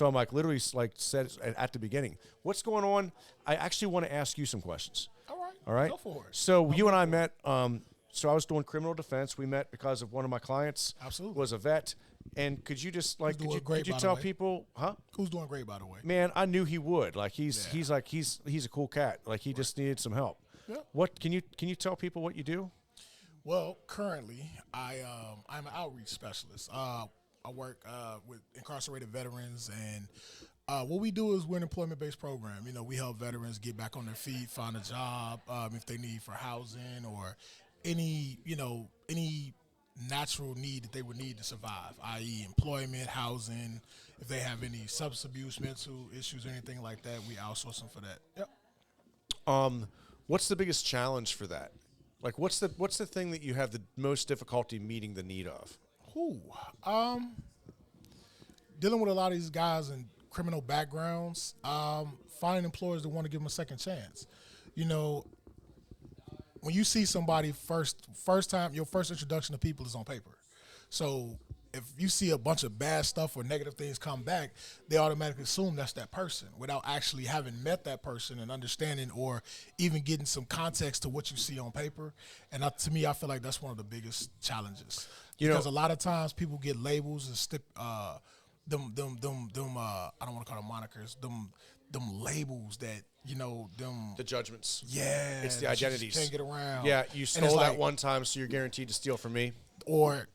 So I'm like literally like said at the beginning, what's going on? I actually want to ask you some questions. All right. Go for it. So you and I met. So I was doing criminal defense. We met because of one of my clients. Absolutely. Was a vet. And could you just like could you by the tell way? people, huh? Who's doing great, by the way? Man, I knew he would. Like he's a cool cat. Like he just needed some help. Yeah. What can you tell people what you do? Well, currently, I'm an outreach specialist. I work with incarcerated veterans, and what we do is we're an employment-based program. You know, we help veterans get back on their feet, find a job, if they need for housing or any natural need that they would need to survive, i.e. employment, housing. If they have any substance abuse, mental issues, anything like that, we outsource them for that. Yep. What's the biggest challenge for that? Like, what's the thing that you have the most difficulty meeting the need of? Dealing with a lot of these guys in criminal backgrounds, finding employers that want to give them a second chance. You know, when you see somebody first time, your first introduction to people is on paper. So if you see a bunch of bad stuff or negative things come back, they automatically assume that's that person without actually having met that person and understanding or even getting some context to what you see on paper. And to me, I feel like that's one of the biggest challenges. Because a lot of times people get labels and I don't want to call them monikers, them labels that, The judgments. Yeah. It's the identities. You can't get around. Yeah, you stole that one time, so you're guaranteed to steal from me. Or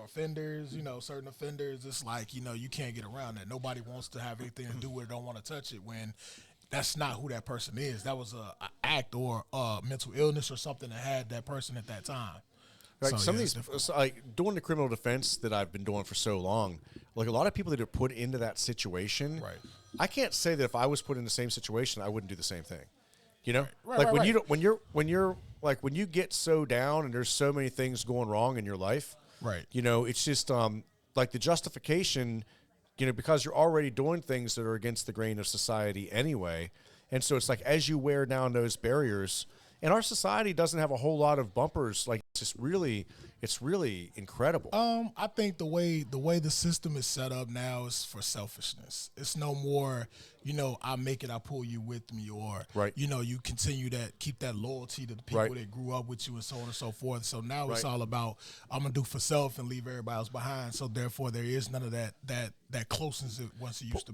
offenders, certain offenders, it's like, you can't get around that. Nobody wants to have anything to do with it, don't want to touch it when that's not who that person is. That was a act or a mental illness or something that had that person at that time. Like some of these, like doing the criminal defense that I've been doing for so long, like a lot of people that are put into that situation, right. I can't say that if I was put in the same situation, I wouldn't do the same thing. When you get so down and there's so many things going wrong in your life, right? It's just like the justification, because you're already doing things that are against the grain of society anyway, and so it's like as you wear down those barriers. And our society doesn't have a whole lot of bumpers. Like it's really incredible. I think the way the system is set up now is for selfishness. It's no more, I make it, I pull you with me, or right. You continue keep that loyalty to the people right. that grew up with you, and so on and so forth. So now it's all about I'm gonna do for self and leave everybody else behind. So therefore, there is none of that closeness that once it used to be.